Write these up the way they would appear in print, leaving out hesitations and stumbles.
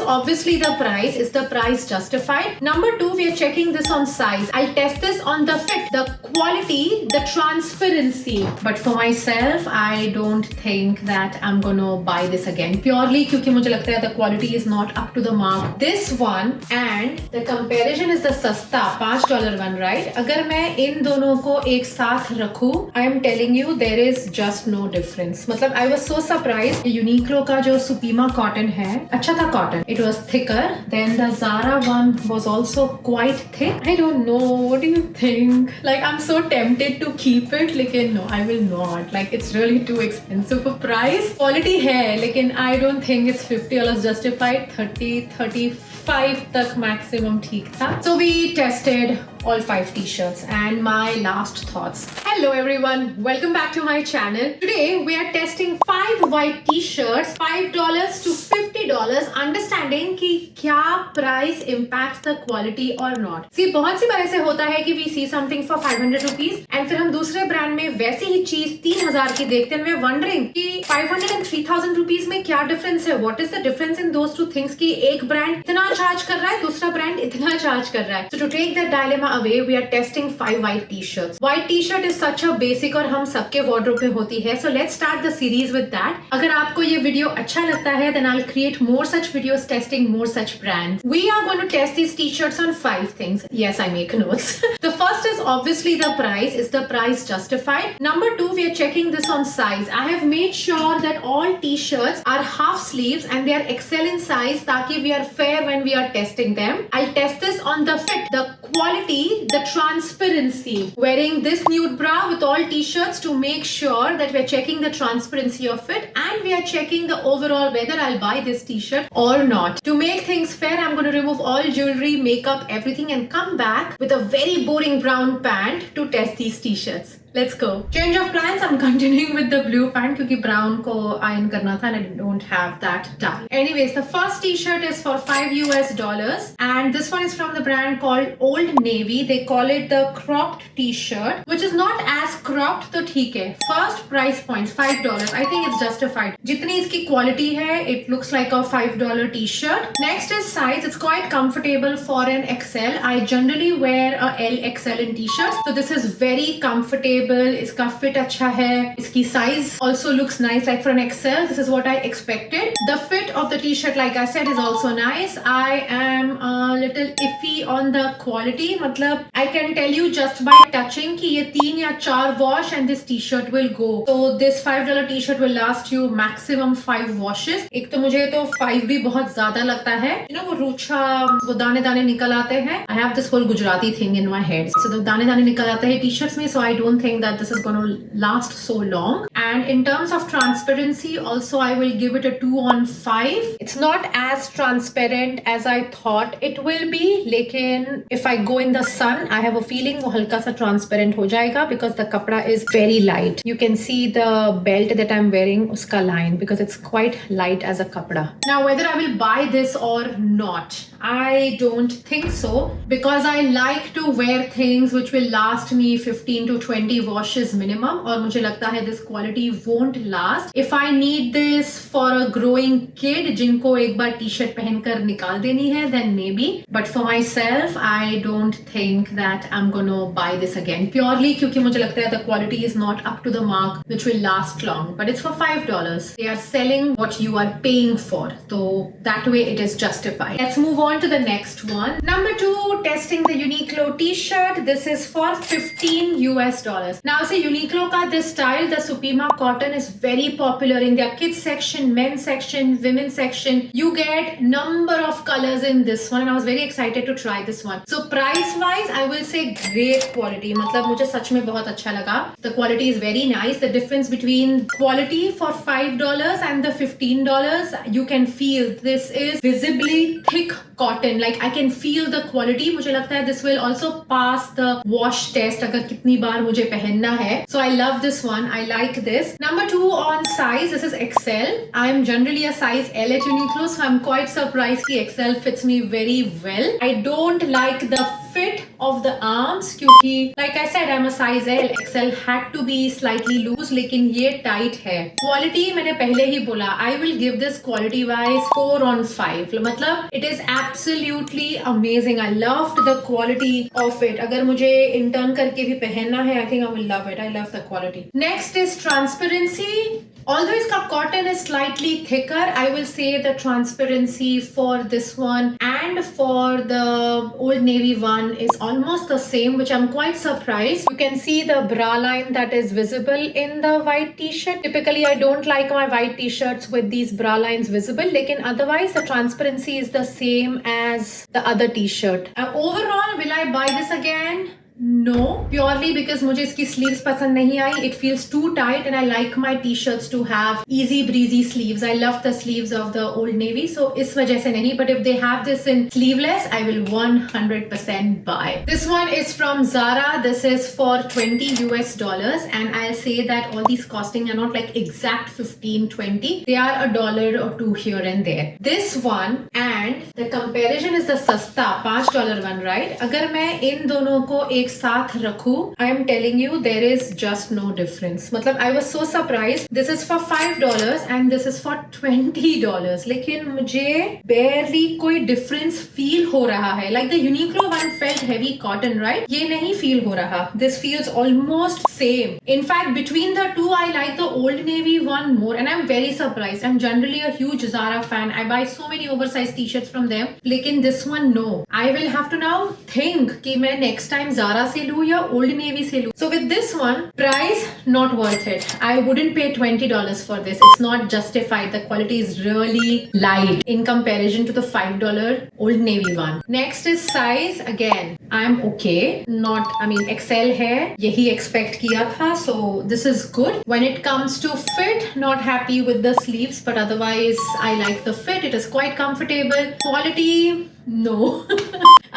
obviously the price. Is the price justified? Number two, we are checking this on size. I'll test this on the fit, the quality, the transparency. But for myself, I don't think that I'm gonna buy this again. Purely क्योंकि मुझे लगता है the quality is not up to the mark. This one and the comparison is the सस्ता $5 one, right? अगर मैं इन दोनों को एक साथ रखूं, I am telling you there is just no difference. मतलब I was so surprised. Uniqlo का जो Supima cotton है, अच्छा था cotton. It was thicker. Then the Zara one was also quite thick. I don't know. What do you think? Like I'm so tempted to keep it. लेकिन no, I will not. Like it's really too expensive for price. Quality है, लेकिन I don't think it's $50 justified. 35 तक maximum ठीक था. So we tested all 5 t-shirts and my last thoughts. Hello everyone, welcome back to my channel. Today we are testing 5 white t-shirts, $5 to $50, understanding कि क्या price impacts the quality or not. See, बहुत सी बार ऐसे होता है कि we see something for 500 rupees and फिर हम दूसरे ब्रांड में वैसी ही चीज 3000 की देखते हैं. we're wondering कि 500 and 3000 rupees में क्या difference है. What is the difference in those two things कि एक ब्रांड इतना चार्ज कर रहा है, दूसरा ब्रांड इतना चार्ज कर रहा है. So to take that dilemma away, we are testing 5 white t-shirts. White t-shirt is such a basic और हम सबके wardrobe में होती है. So let's start the series with that. अगर आपको ये वीडियो अच्छा लगता है, then I'll create more such videos testing more such brands. We are going to test these t-shirts on 5 things. Yes, I make notes. The first is obviously the price. Is the price justified? Number 2, we are checking this on size. I have made sure that all t-shirts are half sleeves and they are XL in size ताकि we are fair when we are testing them. I'll test this on the fit, the quality, the transparency. Wearing this nude bra with all t-shirts to make sure that we're checking the transparency of it and we are checking the overall whether I'll buy this t-shirt or not. To make things fair, I'm going to remove all jewelry, makeup, everything and come back with a very boring brown pant to test these t-shirts. Let's go. Change of plans. I'm continuing with the blue pant क्योंकि brown को iron करना था and I don't have that dye. Anyways, the first t-shirt is for $5 and this one is from the brand called Old Navy. They call it the cropped t-shirt, which is not as cropped तो ठीक है. First price points $5. I think it's justified. जितनी इसकी quality है, it looks like a $5 t-shirt. Next is size. It's quite comfortable for an XL. I generally wear a LXL in t-shirts, so this is very comfortable. इसका fit अच्छा है. इसकी size also looks nice, like for an XL. This is what I expected. The fit of the t-shirt, like I said, is also nice. I am a little iffy on the quality. मतलब I can tell you just by touching कि ये 3 या 4 wash and this t-shirt will go. So this $5 t-shirt will last you maximum 5 washes. एक तो मुझे तो 5 भी बहुत ज्यादा लगता है. You know वो रूछा, वो दाने दाने निकल आते हैं. I have this whole Gujarati thing in my head. So the दाने दाने निकल आते हैं t-shirts में. So I don't think that this is going to last so long. And in terms of transparency, also I will give it a 2 on 5. It's not as transparent as I thought it will be. लेकिन if I go in the sun, I have a feeling वो हल्का सा transparent हो जाएगा because the कपड़ा is very light. You can see the belt that I'm wearing उसका line because it's quite light as a कपड़ा. Now whether I will buy this or not, I don't think so because I like to wear things which will last me 15 to 20 washes minimum और मुझे लगता है this quality won't last. If I need this for a growing kid जिनको एक बार t-shirt पहनकर निकाल देनी है, then maybe. But for myself, I don't think that I'm gonna buy this again. Purely क्योंकि मुझे लगता है the quality is not up to the mark which will last long. But it's for $5. They are selling what you are paying for. So that way it is justified. Let's move on to the next one. Number 2, testing the Uniqlo t-shirt. This is for $15. Now see Uniqlo ka this style, the Supima cotton is very popular in their kids section, men's section, women's section. You get number of colors in this one and I was very excited to try this one. So price wise, I will say great quality. मतलब मुझे सच में बहुत अच्छा लगा. The quality is very nice. The difference between quality for $5 and the $15, you can feel this is visibly thick cotton. Like I can feel the quality. मुझे लगता है this will also pass the wash test अगर कितनी बार मुझे पहनना है. So I love this one. I like this. Number 2 on size. This is XL. I am generally a size L at Uniqlo, so I'm quite surprised कि XL fits me very well. I don't like the fit of the arms, क्योंकि like I said I'm a size L, XL had to be slightly loose, लेकिन ये tight है. Quality मैंने पहले ही बोला, I will give this quality wise 4 on 5. मतलब it is absolutely amazing. I loved the quality of it. अगर मुझे intern करके भी पहनना है, I think I will love it. I love the quality. Next is transparency. Although इसका cotton is slightly thicker, I will say the transparency for this one and for the Old Navy one is almost the same, which I'm quite surprised. You can see the bra line that is visible in the white t-shirt. Typically, I don't like my white t-shirts with these bra lines visible, lekin otherwise the transparency is the same as the other t-shirt. Overall, will I buy this again? No, purely because मुझे इसकी sleeves पसंद नहीं आई. It feels too tight and I like my t-shirts to have easy breezy sleeves. I love the sleeves of the Old Navy, so इस वजह से नहीं. But if they have this in sleeveless, I will 100% buy. This one is from Zara. This is for $20 US, and I'll say that all these costing are not like exact 15-20. They are $1 or $2 here and there. This one and the comparison is the सस्ता $5 one, right? अगर मैं इन दोनों को एक साथ रखूं, I am telling you there is just no difference. मतलब I was so surprised. This is for $5 and this is for $20. लेकिन मुझे barely कोई difference feel हो रहा है. Like the Uniqlo one felt heavy cotton, right? ये नहीं feel हो रहा. This feels almost same. In fact, between the two, I like the Old Navy one more, and I'm very surprised. I'm generally a huge Zara fan. I buy so many oversized t-shirts from them. लेकिन this one, no. I will have to now think कि मैं next time Zara से लूँ या Old Navy से लूँ. So with this one, price not worth it. I wouldn't pay $20 for this. It's not justified. The quality is really light in comparison to the $5 Old Navy one. Next is size. Again, I'm okay. Not, I mean, XL है. यही expect किया था. So this is good. When it comes to fit, not happy with the sleeves, but otherwise I like the fit. It is quite comfortable. Quality, no.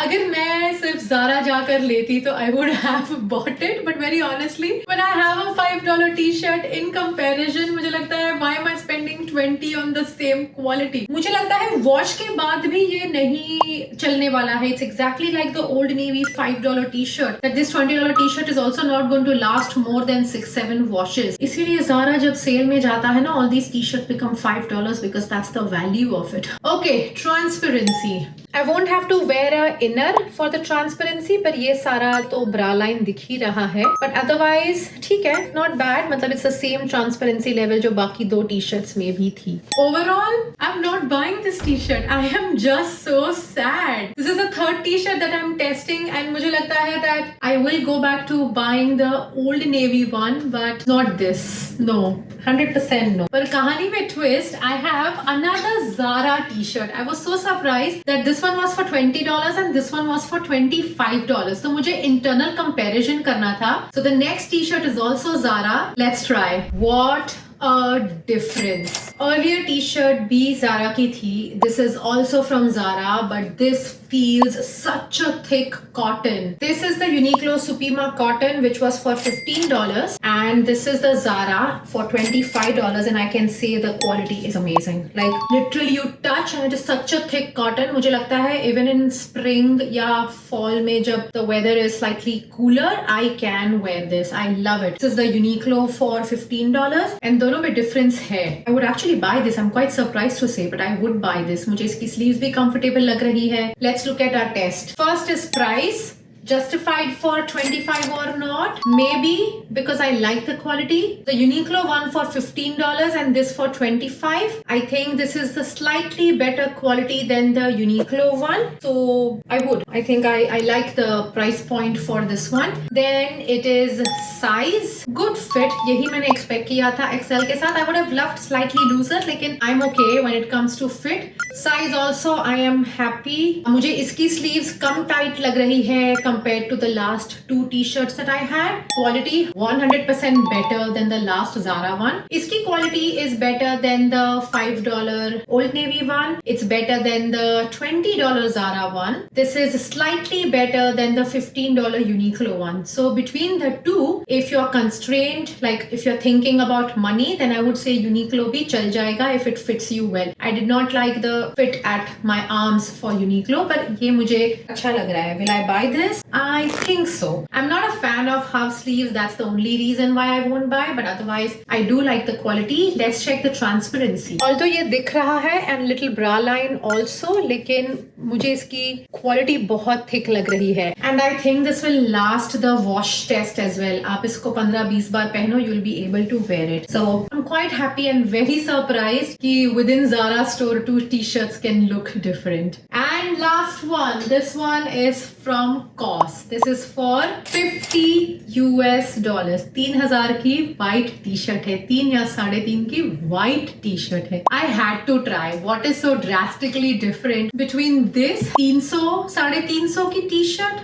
अगर मैं सिर्फ Zara जाकर लेती तो I would have bought it, but very honestly when I have a $5 t-shirt in comparison, मुझे लगता है why am I spending 20 on the same quality? मुझे लगता है wash के बाद भी ये नहीं चलने वाला है. It's exactly like the Old Navy $5 t-shirt, that this $20 t-shirt is also not going to last more than 6-7 washes. इसीलिए Zara जब सेल में जाता है ना, all these t-shirts become $5 because that's the value of it. Okay, transparency. I won't have to wear a inner for the transparency, पर ये सारा तो bra line दिख ही रहा है. But otherwise ठीक है, not bad. मतलब it's the same transparency level जो बाकी दो t-shirts में भी थी. Overall, I'm not buying this t-shirt. I am just so sad. This is the third t-shirt that I'm testing, and मुझे लगता है that I will go back to buying the Old Navy one, but not this. No, 100% no. पर कहानी में twist, I have another Zara t-shirt. I was so surprised that this one was for $20 and this one was for $25. तो मुझे internal comparison करना था. So the next t-shirt is also Zara. Let's try. What a difference. Earlier t-shirt भी Zara की थी. This is also from Zara, but this feels such a thick cotton. This is the Uniqlo Supima cotton, which was for $15, and this is the Zara for $25, and I can say the quality is amazing. Like literally you touch and it is such a thick cotton. मुझे लगता है even in spring या fall में जब the weather is slightly cooler, I can wear this. I love it. This is the Uniqlo for $15, and दोनों में difference है. I would actually buy this. I'm quite surprised to say, but I would buy this. मुझे इसकी sleeves भी comfortable लग रही है. Let's look at our test. First is price. Justified for $25 or not? Maybe because I like the quality. The Uniqlo one for $15 and this for $25. I think this is the slightly better quality than the Uniqlo one. So I would. I think I like the price point for this one. Then it is size. Good fit. यही मैंने expect किया था XL के साथ. I would have loved slightly looser, लेकिन I'm okay when it comes to fit. Size also I am happy. मुझे इसकी sleeves कम tight लग रही है compared to the last 2 t-shirts that I had. Quality 100% better than the last Zara one. Iski quality is better than the $5 Old Navy one. It's better than the $20 Zara one. This is slightly better than the $15 Uniqlo one. So between the two, if you're constrained, like if you're thinking about money, then I would say Uniqlo bhi chal jayega if it fits you well. I did not like the fit at my arms for Uniqlo, but ye mujhe acha lag raha hai. Will I buy this? I think so. I'm not a fan of half sleeves. That's the only reason why I won't buy, but otherwise I do like the quality. Let's check the transparency. Although ये दिख रहा है and little bra line also, लेकिन मुझे इसकी quality बहुत thick लग रही है. And I think this will last the wash test as well. आप इसको 15-20 बार पहनो, you'll be able to wear it. So I'm quite happy and very surprised कि within Zara store 2 t-shirts can look different. And last one, this one is from COS. This is for $50 US. 3000 की white t-shirt है. 3 या 3.5 की white t-shirt है. I had to try. What is so drastically different between this 300-350 की t-shirt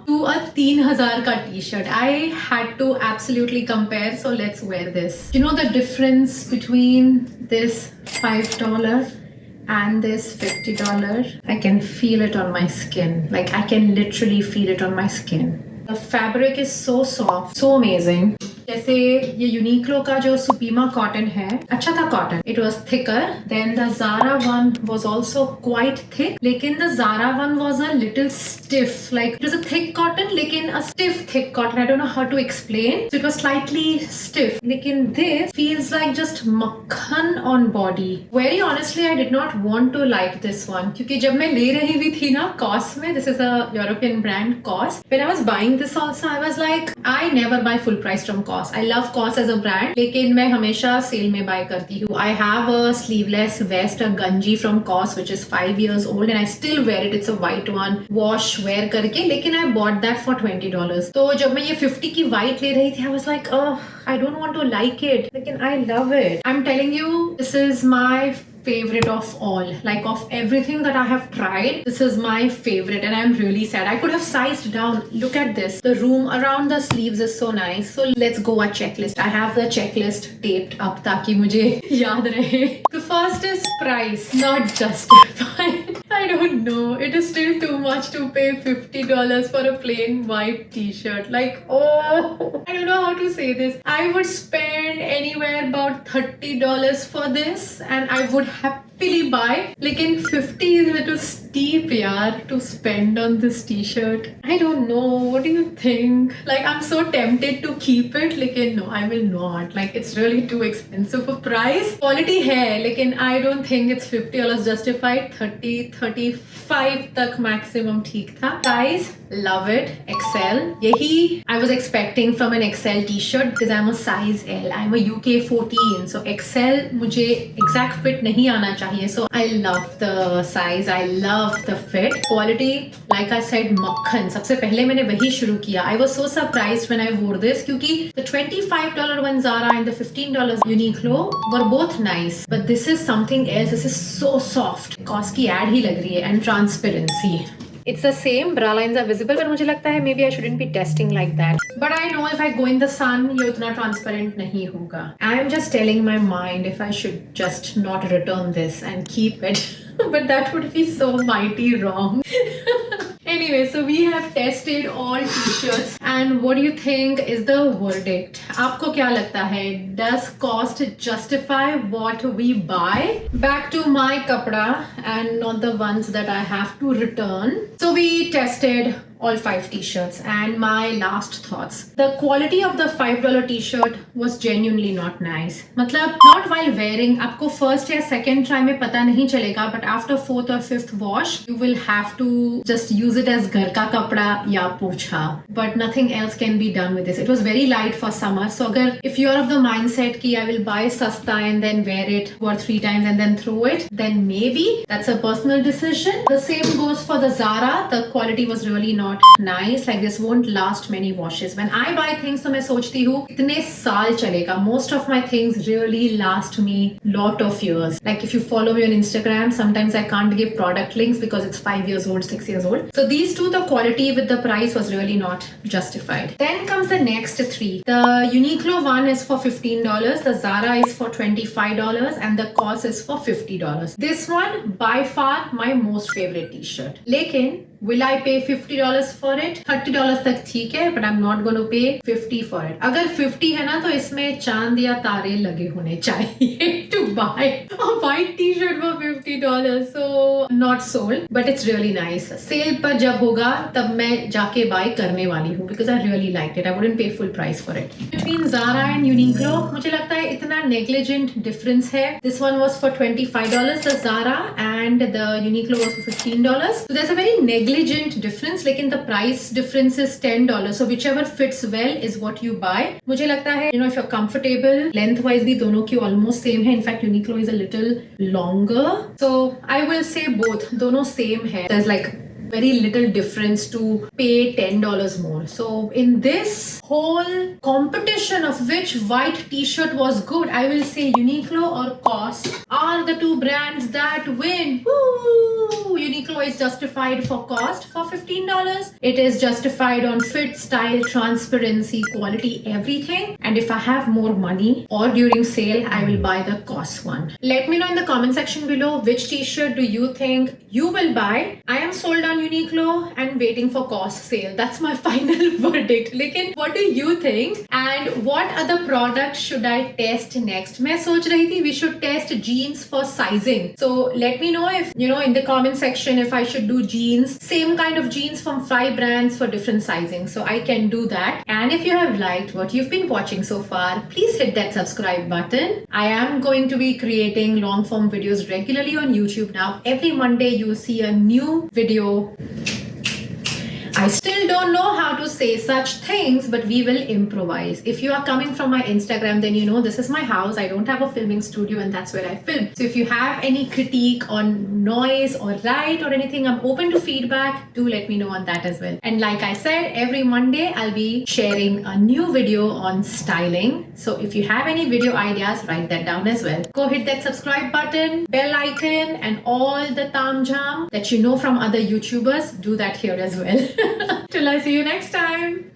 to a 3000 का t-shirt? I had to absolutely compare. So let's wear this. You know the difference between this $5 and this $50? I can feel it on my skin. Like I can literally feel it on my skin. The fabric is so soft, so amazing. जैसे ये Uniqlo का जो सुपीमा cotton है, अच्छा था cotton. It was thicker. Then the Zara one was also quite thick. लेकिन the Zara one was a little stiff. Like it was a thick cotton, लेकिन a stiff thick cotton. I don't know how to explain. So it was slightly stiff. लेकिन this feels like just मक्खन on body. Very honestly, I did not want to like this one क्योंकि जब मैं ले रही हुई थी ना COS में, this is a European brand COS. When I was buying this also, I was like, I never buy full price from COS. I love COS as a brand, लेकिन मैं हमेशा सेल में बाय करती हूँ. I have a sleeveless vest, a ganji from COS which is 5 years old and I still wear it. It's a white one. Wash, wear करके, लेकिन I bought that for $20. तो जब मैं ये 50 की white ले रही थी, I was like, oh, I don't want to like it. लेकिन I love it. I'm telling you, this is my favorite of all. Like of everything that I have tried, this is my favorite and I'm really sad. I could have sized down. Look at this. The room around the sleeves is so nice. So let's go a checklist. I have the checklist taped up ताकि मुझे याद रहे. The first is price, not justified. I don't know. It is still too much to pay $50 for a plain white t-shirt. Like, oh, I don't know how to say this. I would spend anywhere about $30 for this and I would happily buy. लेकिन 50 is a little steep यार to spend on this t-shirt. I don't know. What do you think? Like I'm so tempted to keep it. लेकिन no, I will not. Like it's really too expensive for price. Quality है लेकिन I don't think it's $50 justified. 30-35 तक maximum ठीक था. Size, love it. XL. यही I was expecting from an XL t-shirt because I'm a size L. I'm a UK 14. So XL मुझे exact fit नहीं आना चाहिए. So I love the size. I love the fit. Quality, like I said, मक्खन. सबसे पहले मैंने वही शुरू किया. I was so surprised when I wore this क्योंकि the $25 one Zara and the $15 Uniqlo were both nice. But this is something else. This is so soft. COS की ad ही लग रही है and transparency. It's the same, bra lines are visible, but मुझे लगता है maybe I shouldn't be testing like that. But I know if I go in the sun, ये उतना transparent नहीं होगा. I'm just telling my mind if I should just not return this and keep it. But that would be so mighty wrong. Anyway, so we have tested all t-shirts and what do you think is the verdict? आपको क्या लगता है? Does cost justify what we buy? Back to my kapda and not the ones that I have to return. So we tested all 5 t-shirts and my last thoughts. The quality of the $5 t-shirt was genuinely not nice. मतलब not while wearing, आपको first या second try में पता नहीं चलेगा, but after 4th or 5th wash, you will have to just use it as घर का कपड़ा या पोछा. But nothing else can be done with this. It was very light for summer. So अगर if you're of the mindset कि I will buy सस्ता and then wear it 2 or 3 times and then throw it, then maybe that's a personal decision. The same goes for the Zara. The quality was really not nice. Like this won't last many washes. When I buy things, तो मैं सोचती हूँ इतने साल चलेगा. Most of my things really last me lot of years. Like if you follow me on Instagram, sometimes I can't give product links because it's 5 years old, 6 years old. So these two, the quality with the price was really not justified. Then comes the next three. The Uniqlo one is for $15. The Zara is for $25 and the COS is for $50. This one by far my most favorite t-shirt. लेकिन will I pay $50 for it? $30 तक ठीक है, but I'm not going to pay $50 for it. अगर 50 है ना तो इसमें चांद या तारे लगे होने चाहिए to buy a white t-shirt for $50. So not sold, but it's really nice. Sale पर जब होगा तब मैं जाके buy करने वाली हूँ because I really liked it. I wouldn't pay full price for it. Between Zara and Uniqlo, मुझे लगता है इतना negligent difference है. This one was for $25, the Zara, and the Uniqlo was for $15. So there's a very negligent difference, लेकिन the price difference is $10. So whichever fits well is what you buy. मुझे लगता है, you know, if you're comfortable, lengthwise भी दोनों की almost same है. In fact, Uniqlo is a little longer. So I will say both. दोनों same है. There's like very little difference to pay $10 more. So in this whole competition of which white t-shirt was good, I will say Uniqlo or COS are the two brands that win. Woo! Uniqlo is justified for cost for $15. It is justified on fit, style, transparency, quality, everything. And if I have more money or during sale, I will buy the COS one. Let me know in the comment section below which t-shirt do you think you will buy. I am sold on Uniqlo and waiting for COS sale. That's my final verdict. लेकिन what do you think? And what other product should I test next? मैं सोच रही थी we should test jeans for sizing. So let me know if, you know, in the comment section if I should do jeans, same kind of jeans from 5 brands for different sizing. So I can do that. And if you have liked what you've been watching so far, please hit that subscribe button. I am going to be creating long form videos regularly on YouTube now. Every Monday you'll see a new video. I still don't know how to say such things, but we will improvise. If you are coming from my Instagram, then you know this is my house. I don't have a filming studio and that's where I film. So if you have any critique on noise or light or anything, I'm open to feedback. Do let me know on that as well. And like I said, every Monday I'll be sharing a new video on styling. So if you have any video ideas, write that down as well. Go hit that subscribe button, bell icon, and all the tam jam that you know from other YouTubers. Do that here as well. Till I see you next time.